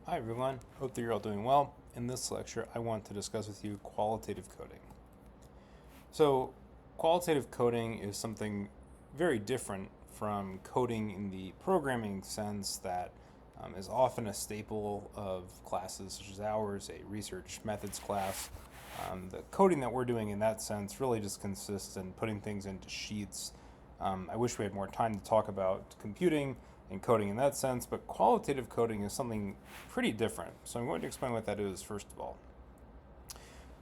Hi everyone, hope that you're all doing well. In this lecture, I want to discuss with you qualitative coding. So, qualitative coding is something very different from coding in the programming sense that is often a staple of classes such as ours, a research methods class. The coding that we're doing in that sense really just consists in putting things into sheets. I wish we had more time to talk about computing and coding in that sense, but qualitative coding is something pretty different. So I'm going to explain what that is first of all.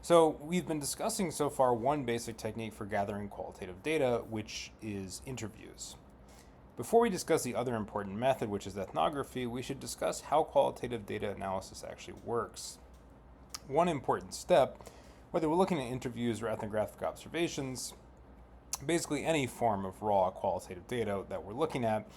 So we've been discussing so far one basic technique for gathering qualitative data, which is interviews. Before we discuss the other important method, which is ethnography, we should discuss how qualitative data analysis actually works. One important step, whether we're looking at interviews or ethnographic observations, basically any form of raw qualitative data that we're looking at,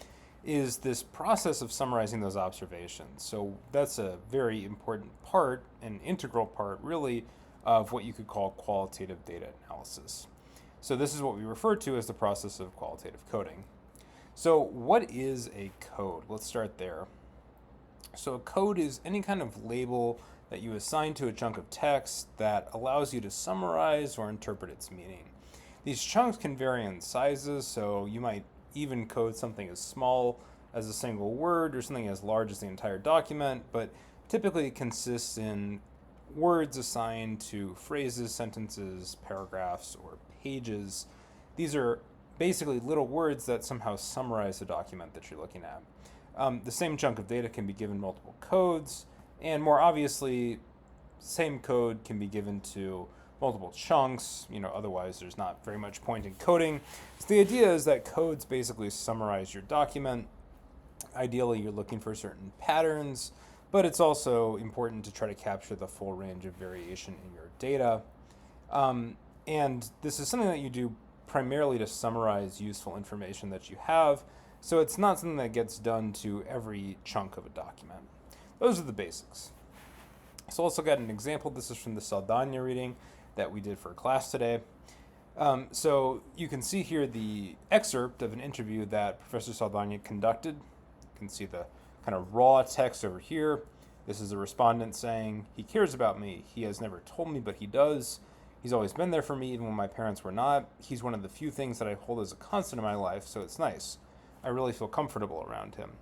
is this process of summarizing those observations. So that's a very important part, an integral part really, of what you could call qualitative data analysis. So this is what we refer to as the process of qualitative coding. So what is a code? Let's start there. So a code is any kind of label that you assign to a chunk of text that allows you to summarize or interpret its meaning. These chunks can vary in sizes, so you might even code something as small as a single word or something as large as the entire document, but typically it consists in words assigned to phrases, sentences, paragraphs, or pages. These are basically little words that somehow summarize the document that you're looking at. The same chunk of data can be given multiple codes, and more obviously, same code can be given to multiple chunks. Otherwise there's not very much point in coding. So the idea is that codes basically summarize your document. Ideally, you're looking for certain patterns, but it's also important to try to capture the full range of variation in your data. And this is something that you do primarily to summarize useful information that you have. So it's not something that gets done to every chunk of a document. Those are the basics. So let's look at an example. This is from the Saldana reading that we did for class today. So you can see here the excerpt of an interview that Professor Saldana conducted. You can see the kind of raw text over here. This is a respondent saying, "He cares about me. He has never told me, but he does. He's always been there for me, even when my parents were not. He's one of the few things that I hold as a constant in my life, so it's nice. I really feel comfortable around him."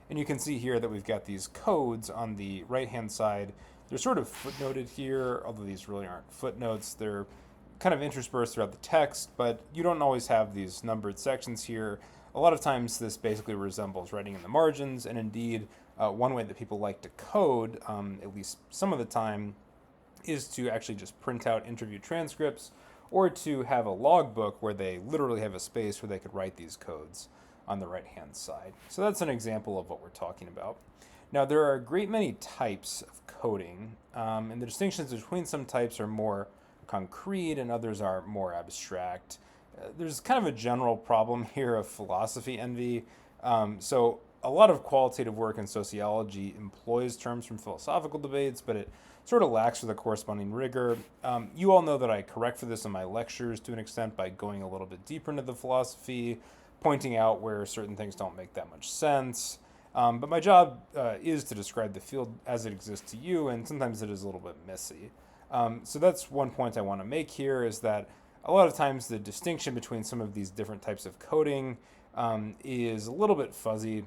And you can see here that we've got these codes on the right-hand side. They're sort of footnoted here, although these really aren't footnotes. They're kind of interspersed throughout the text, but you don't always have these numbered sections here. A lot of times this basically resembles writing in the margins, and indeed one way that people like to code, at least some of the time, is to actually just print out interview transcripts or to have a logbook where they literally have a space where they could write these codes on the right-hand side. So that's an example of what we're talking about. Now, there are a great many types of coding, and the distinctions between some types are more concrete and others are more abstract. There's kind of a general problem here of philosophy envy. So a lot of qualitative work in sociology employs terms from philosophical debates, but it sort of lacks for the corresponding rigor. You all know that I correct for this in my lectures to an extent by going a little bit deeper into the philosophy, pointing out where certain things don't make that much sense. But my job is to describe the field as it exists to you, and sometimes it is a little bit messy. So that's one point I want to make here, is that a lot of times the distinction between some of these different types of coding is a little bit fuzzy,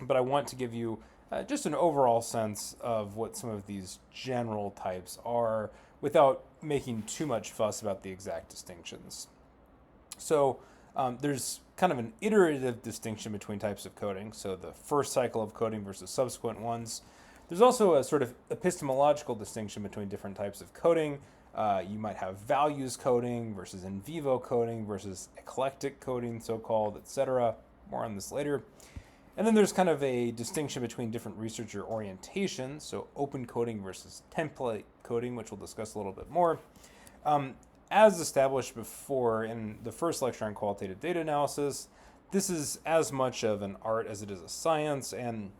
but I want to give you just an overall sense of what some of these general types are without making too much fuss about the exact distinctions. So there's kind of an iterative distinction between types of coding, so the first cycle of coding versus subsequent ones. There's also a sort of epistemological distinction between different types of coding. You might have values coding versus in vivo coding versus eclectic coding, so-called, etc. More on this later. And then there's kind of a distinction between different researcher orientations, so open coding versus template coding, which we'll discuss a little bit more. As established before in the first lecture on qualitative data analysis, this is as much of an art as it is a science, and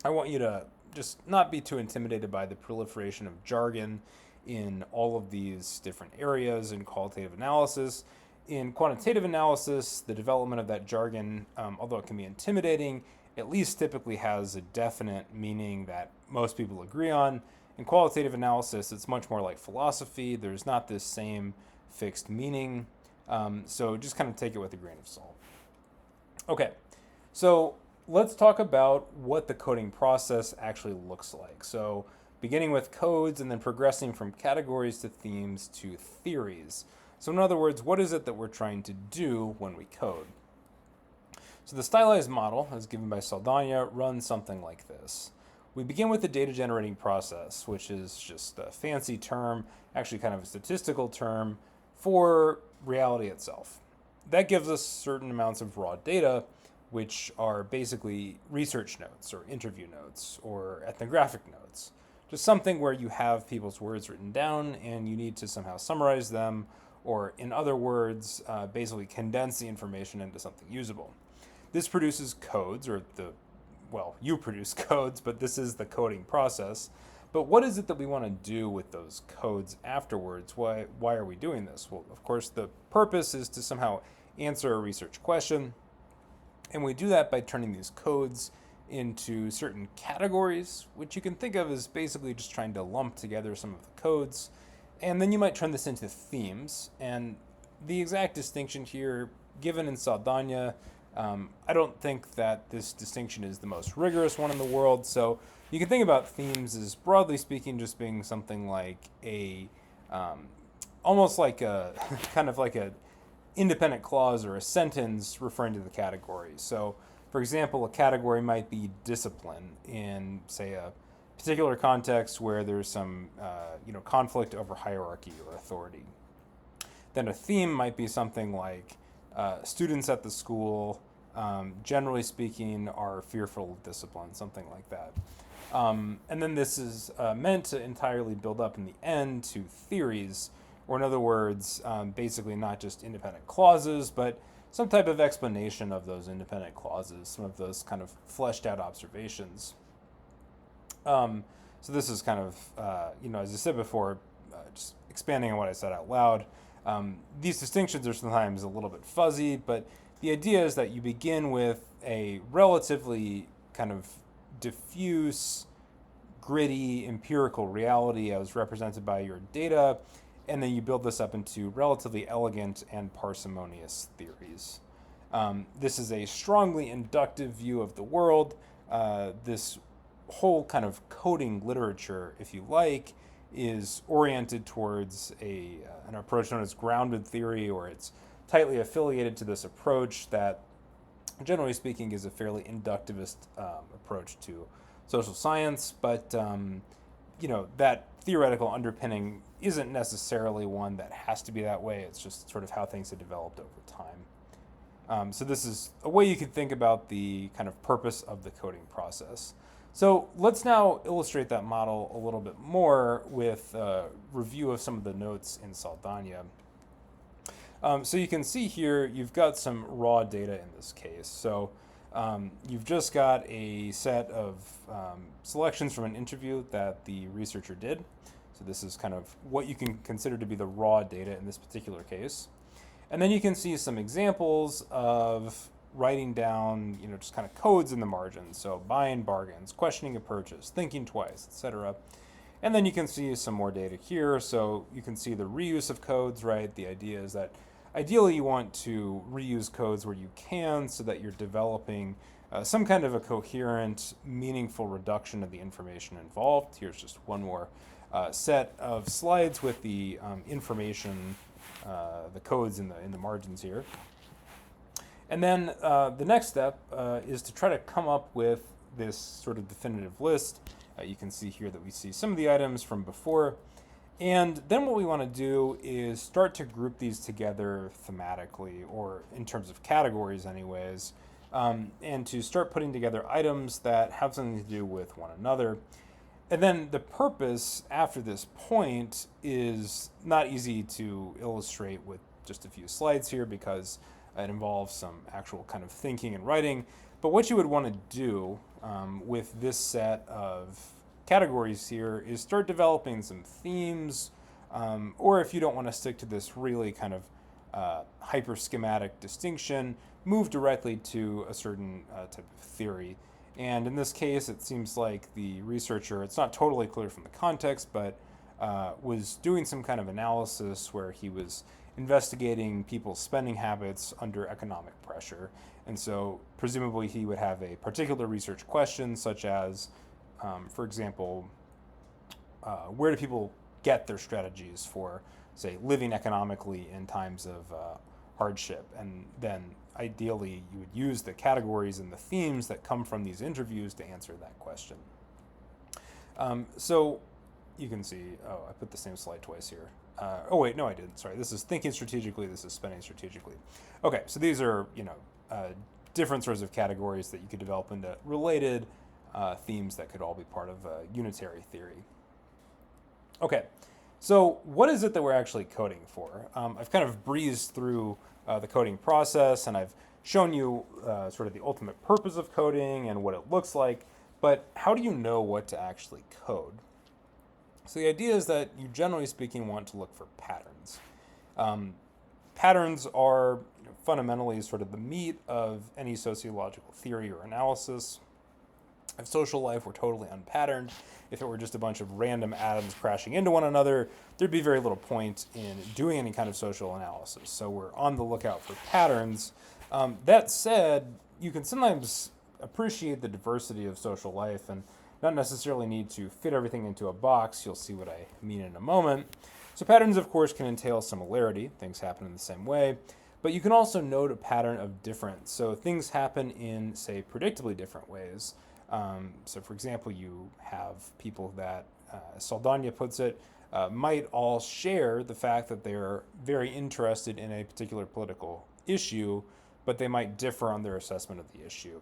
I want you to just not be too intimidated by the proliferation of jargon in all of these different areas in qualitative analysis. In quantitative analysis, the development of that jargon, although it can be intimidating, at least typically has a definite meaning that most people agree on. In qualitative analysis, it's much more like philosophy. There's not this same fixed meaning. So just kind of take it with a grain of salt. Okay, so let's talk about what the coding process actually looks like. So beginning with codes and then progressing from categories to themes to theories. So in other words, what is it that we're trying to do when we code? So the stylized model, as given by Saldana, runs something like this. We begin with the data generating process, which is just a fancy term, actually kind of a statistical term for reality itself. That gives us certain amounts of raw data, which are basically research notes or interview notes or ethnographic notes. Just something where you have people's words written down and you need to somehow summarize them, or in other words, basically condense the information into something usable. This produces codes, you produce codes, but this is the coding process. But what is it that we want to do with those codes afterwards? Why are we doing this? Well, of course, the purpose is to somehow answer a research question. And we do that by turning these codes into certain categories, which you can think of as basically just trying to lump together some of the codes. And then you might turn this into themes. And the exact distinction here, given in Saldana, I don't think that this distinction is the most rigorous one in the world. So you can think about themes as, broadly speaking, just being something like almost like a kind of like a independent clause or a sentence referring to the category. So, for example, a category might be discipline in, say, a particular context where there's some conflict over hierarchy or authority. Then a theme might be something like students at the school, generally speaking, are fearful of discipline, something like that. And then this is meant to entirely build up in the end to theories, or in other words, basically not just independent clauses, but some type of explanation of those independent clauses, some of those kind of fleshed out observations. So this is kind of, as I said before, just expanding on what I said out loud. These distinctions are sometimes a little bit fuzzy, but the idea is that you begin with a relatively kind of diffuse, gritty, empirical reality as represented by your data, and then you build this up into relatively elegant and parsimonious theories. This is a strongly inductive view of the world. This whole kind of coding literature, if you like, is oriented towards an approach known as grounded theory, or it's tightly affiliated to this approach that, generally speaking, is a fairly inductivist approach to social science. But that theoretical underpinning isn't necessarily one that has to be that way. It's just sort of how things have developed over time. So this is a way you could think about the kind of purpose of the coding process. So let's now illustrate that model a little bit more with a review of some of the notes in Saldana. So you can see here, you've got some raw data in this case. So you've just got a set of selections from an interview that the researcher did. So this is kind of what you can consider to be the raw data in this particular case. And then you can see some examples of writing down, just kind of codes in the margins. So buying bargains, questioning a purchase, thinking twice, etc. And then you can see some more data here. So you can see the reuse of codes, right? The idea is that ideally you want to reuse codes where you can so that you're developing some kind of a coherent, meaningful reduction of the information involved. Here's just one more set of slides with the information, the codes in the margins here. And then the next step is to try to come up with this sort of definitive list. You can see here that we see some of the items from before. And then what we want to do is start to group these together thematically, or in terms of categories anyways, and to start putting together items that have something to do with one another. And then the purpose after this point is not easy to illustrate with just a few slides here because it involves some actual kind of thinking and writing. But what you would want to do with this set of categories here is start developing some themes, or if you don't want to stick to this really kind of hyperschematic distinction move directly to a certain type of theory. And in this case, it seems like the researcher, it's not totally clear from the context, but was doing some kind of analysis where he was investigating people's spending habits under economic pressure. And so presumably he would have a particular research question, such as, for example, where do people get their strategies for, say, living economically in times of hardship? And then ideally you would use the categories and the themes that come from these interviews to answer that question. So you can see, I put the same slide twice here. Oh wait, no I didn't, sorry. This is thinking strategically, this is spending strategically. Okay, so these are, different sorts of categories that you could develop into related themes that could all be part of a unitary theory. Okay, so what is it that we're actually coding for? I've kind of breezed through the coding process, and I've shown you sort of the ultimate purpose of coding and what it looks like, but how do you know what to actually code? So the idea is that you, generally speaking, want to look for patterns. Patterns are fundamentally sort of the meat of any sociological theory or analysis. If social life were totally unpatterned, if it were just a bunch of random atoms crashing into one another, there'd be very little point in doing any kind of social analysis. So we're on the lookout for patterns. That said, you can sometimes appreciate the diversity of social life and not necessarily need to fit everything into a box. You'll see what I mean in a moment. So patterns, of course, can entail similarity. Things happen in the same way. But you can also note a pattern of difference. So things happen in, say, predictably different ways. So for example, you have people that, as Saldana puts it, might all share the fact that they're very interested in a particular political issue, but they might differ on their assessment of the issue.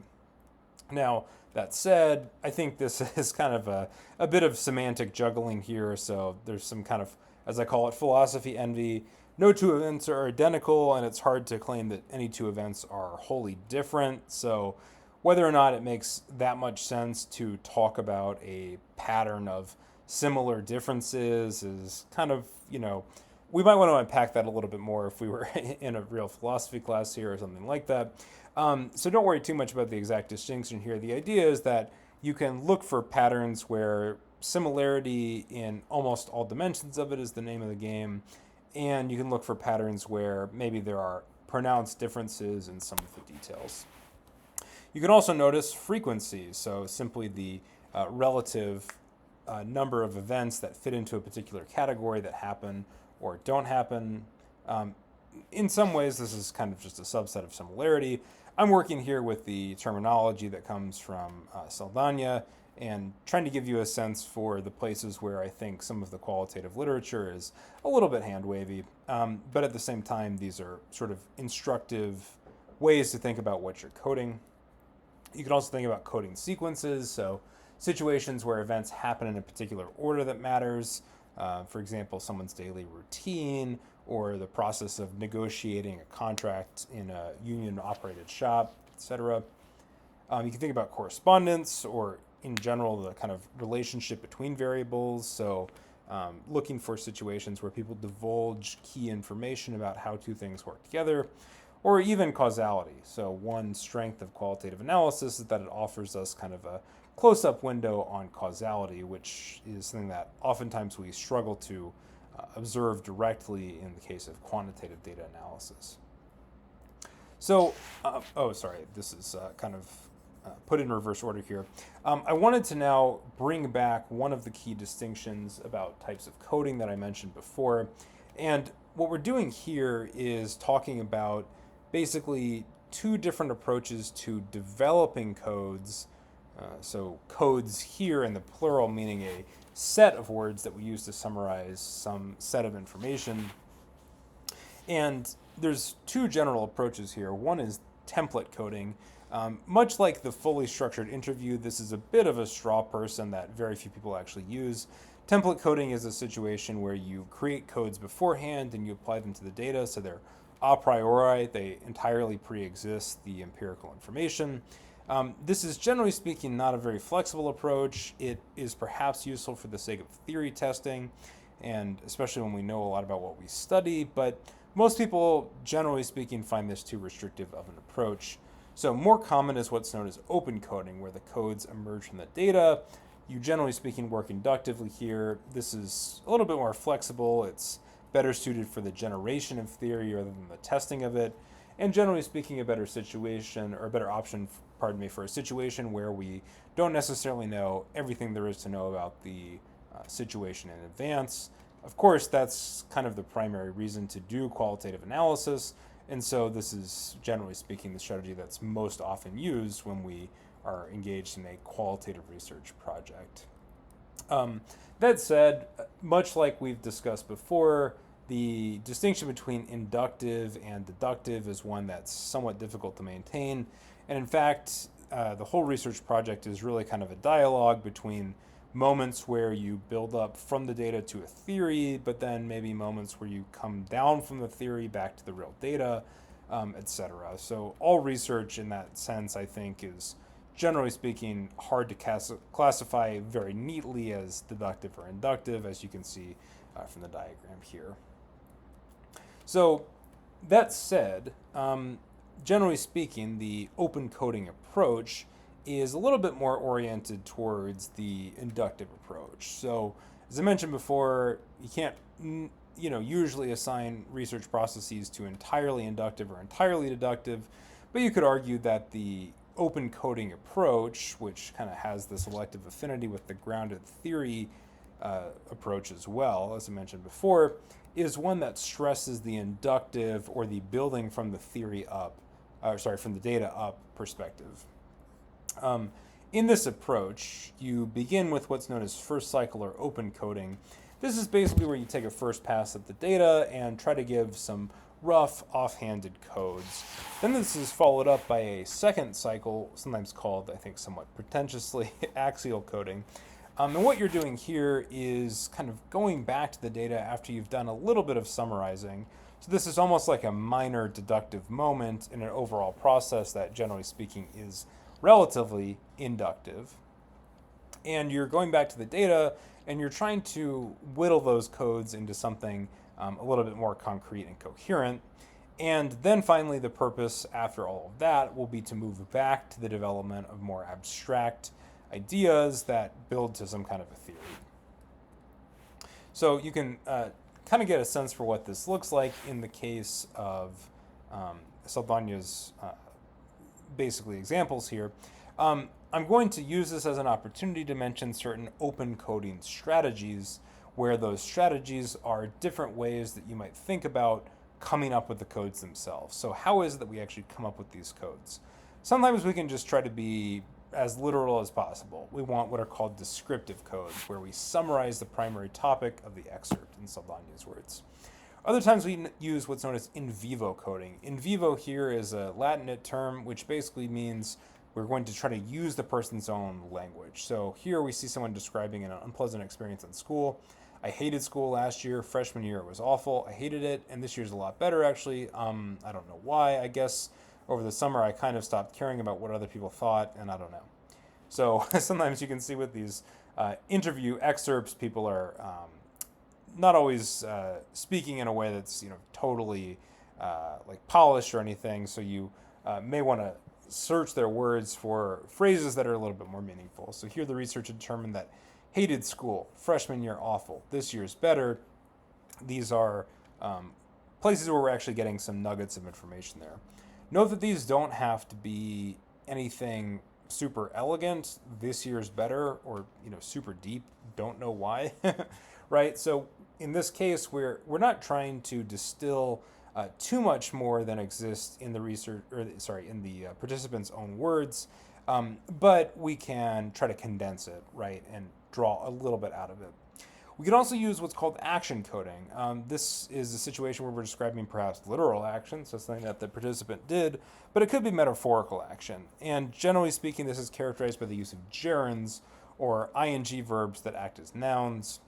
Now, that said, I think this is kind of a bit of semantic juggling here, so there's some kind of, as I call it, philosophy envy. No two events are identical, and it's hard to claim that any two events are wholly different, so whether or not it makes that much sense to talk about a pattern of similar differences is kind of, we might want to unpack that a little bit more if we were in a real philosophy class here or something like that. So don't worry too much about the exact distinction here. The idea is that you can look for patterns where similarity in almost all dimensions of it is the name of the game, and you can look for patterns where maybe there are pronounced differences in some of the details. You can also notice frequency, so simply the relative number of events that fit into a particular category that happen or don't happen. In some ways, this is kind of just a subset of similarity. I'm working here with the terminology that comes from Saldana and trying to give you a sense for the places where I think some of the qualitative literature is a little bit hand-wavy, but at the same time, these are sort of instructive ways to think about what you're coding. You can also think about coding sequences, so situations where events happen in a particular order that matters. For example, someone's daily routine or the process of negotiating a contract in a union-operated shop, etc. You can think about correspondence or, in general, the kind of relationship between variables. So looking for situations where people divulge key information about how two things work together, or even causality. So one strength of qualitative analysis is that it offers us kind of a close-up window on causality, which is something that oftentimes we struggle to observe directly in the case of quantitative data analysis. So, this is kind of put in reverse order here. I wanted to now bring back one of the key distinctions about types of coding that I mentioned before. And what we're doing here is talking about basically two different approaches to developing codes. So codes here in the plural, meaning a set of words that we use to summarize some set of information. And there's two general approaches here. One is template coding. Much like the fully structured interview, this is a bit of a straw person that very few people actually use. Template coding is a situation where you create codes beforehand and you apply them to the data, so they're a priori, they entirely pre-exist the empirical information. This is, generally speaking, not a very flexible approach. It is perhaps useful for the sake of theory testing, and especially when we know a lot about what we study, but Most people, generally speaking, find this too restrictive of an approach. So more common is what's known as open coding, where the codes emerge from the data. You, generally speaking, work inductively here. This is a little bit more flexible. It's better suited for the generation of theory rather than the testing of it. And generally speaking, a better situation, or a better option, for a situation where we don't necessarily know everything there is to know about the situation in advance. Of course, that's kind of the primary reason to do qualitative analysis, and so this is, generally speaking, the strategy that's most often used when we are engaged in a qualitative research project. That said, much like we've discussed before, the distinction between inductive and deductive is one that's somewhat difficult to maintain. And in fact, the whole research project is really kind of a dialogue between moments where you build up from the data to a theory, but then maybe moments where you come down from the theory back to the real data, etc. So all research in that sense, I think, is generally speaking hard to classify very neatly as deductive or inductive, as you can see from the diagram here. So that said, generally speaking, the open coding approach is a little bit more oriented towards the inductive approach. So as I mentioned before, you can't usually assign research processes to entirely inductive or entirely deductive, but you could argue that the open coding approach, which kind of has this elective affinity with the grounded theory approach as well, as I mentioned before, is one that stresses the inductive or the building from the theory up, from the data up perspective. In this approach, you begin with what's known as first cycle or open coding. This is basically where you take a first pass at the data and try to give some rough, offhanded codes. Then this is followed up by a second cycle, sometimes called, I think somewhat pretentiously, axial coding. And what you're doing here is kind of going back to the data after you've done a little bit of summarizing. So this is almost like a minor deductive moment in an overall process that, generally speaking, is relatively inductive. And you're going back to the data and you're trying to whittle those codes into something a little bit more concrete and coherent. And then finally, the purpose after all of that will be to move back to the development of more abstract ideas that build to some kind of a theory. So you can kind of get a sense for what this looks like in the case of Saldana's basically examples here. I'm going to use this as an opportunity to mention certain open coding strategies, where those strategies are different ways that you might think about coming up with the codes themselves. So how is it that we actually come up with these codes? Sometimes we can just try to be as literal as possible. We want what are called descriptive codes, where we summarize the primary topic of the excerpt, in Saldana's words. Other times we use what's known as in vivo coding. In vivo here is a Latinate term, which basically means we're going to try to use the person's own language. So here we see someone describing an unpleasant experience in school. I hated school last year. Freshman year it was awful. I hated it, and this year's a lot better actually. I don't know why. I guess over the summer I kind of stopped caring about what other people thought, and I don't know. So sometimes you can see with these interview excerpts, people are not always speaking in a way that's totally like polished or anything. So you may want to search their words for phrases that are a little bit more meaningful. So here the research determined that hated school, freshman year awful, this year's better. These are places where we're actually getting some nuggets of information there. Note that these don't have to be anything super elegant, this year's better, or super deep, don't know why, right? So in this case, we're not trying to distill too much more than exists in the research, in the participants' own words, but we can try to condense it, right, and draw a little bit out of it. We can also use what's called action coding. This is a situation where we're describing perhaps literal action, so something that the participant did, but it could be metaphorical action. And generally speaking, this is characterized by the use of gerunds, or ing verbs that act as nouns.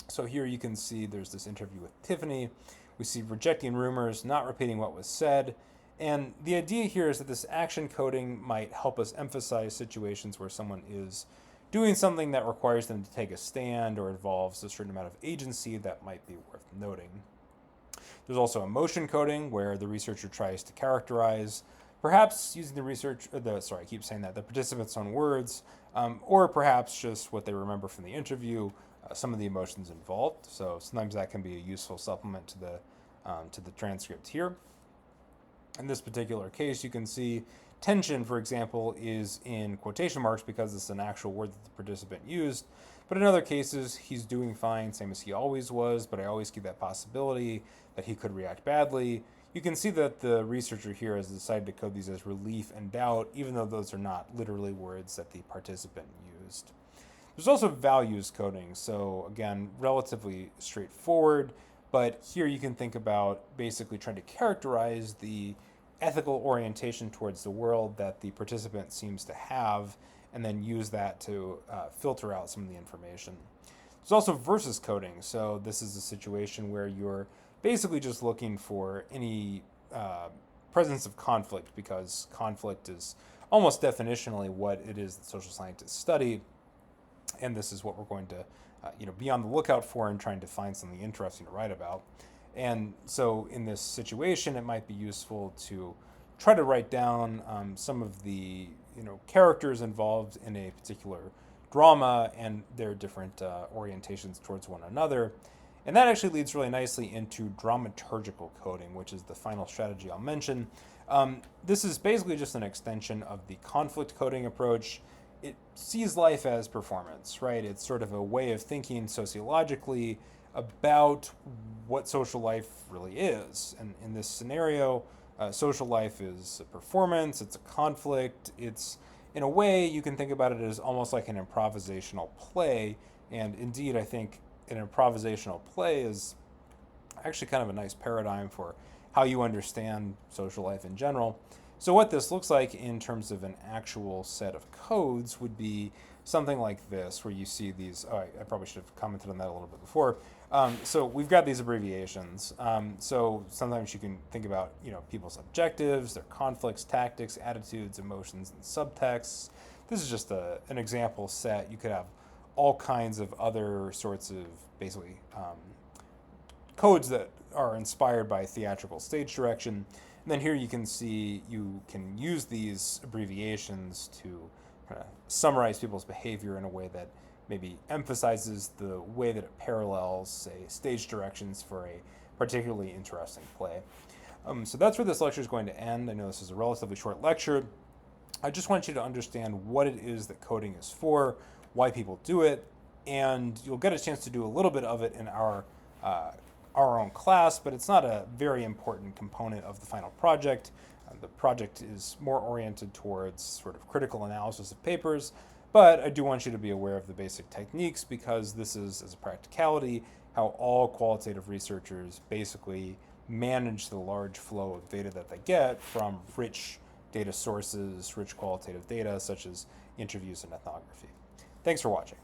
So here you can see there's this interview with Tiffany. We see rejecting rumors, not repeating what was said. And the idea here is that this action coding might help us emphasize situations where someone is doing something that requires them to take a stand or involves a certain amount of agency that might be worth noting. There's also emotion coding, where the researcher tries to characterize, perhaps using the participants' own words, or perhaps just what they remember from the interview, some of the emotions involved. So sometimes that can be a useful supplement to the transcript here. In this particular case, you can see tension, for example, is in quotation marks because it's an actual word that the participant used. But in other cases, he's doing fine, same as he always was, but I always keep that possibility that he could react badly. You can see that the researcher here has decided to code these as relief and doubt, even though those are not literally words that the participant used. There's also values coding, so again, relatively straightforward, but here you can think about basically trying to characterize the ethical orientation towards the world that the participant seems to have, and then use that to filter out some of the information. There's also versus coding, so this is a situation where you're basically just looking for any presence of conflict, because conflict is almost definitionally what it is that social scientists study, and this is what we're going to be on the lookout for and trying to find something interesting to write about. And so in this situation, it might be useful to try to write down some of the characters involved in a particular drama and their different orientations towards one another. And that actually leads really nicely into dramaturgical coding, which is the final strategy I'll mention. This is basically just an extension of the conflict coding approach. It sees life as performance, right? It's sort of a way of thinking sociologically about what social life really is. And in this scenario, social life is a performance, it's a conflict, it's, in a way, you can think about it as almost like an improvisational play. And indeed, I think an improvisational play is actually kind of a nice paradigm for how you understand social life in general. So what this looks like in terms of an actual set of codes would be something like this, where you see these. Oh, I probably should have commented on that a little bit before. So we've got these abbreviations. So sometimes you can think about people's objectives, their conflicts, tactics, attitudes, emotions, and subtexts. This is just an example set. You could have all kinds of other sorts of basically codes that are inspired by theatrical stage direction. And then here you can see you can use these abbreviations to kind of summarize people's behavior in a way that maybe emphasizes the way that it parallels, say, stage directions for a particularly interesting play. So that's where this lecture is going to end. I know this is a relatively short lecture. I just want you to understand what it is that coding is for, why people do it, and you'll get a chance to do a little bit of it in our own class, but it's not a very important component of the final project. The project is more oriented towards sort of critical analysis of papers, but I do want you to be aware of the basic techniques, because this is, as a practicality, how all qualitative researchers basically manage the large flow of data that they get from rich data sources, rich qualitative data, such as interviews and ethnography. Thanks for watching.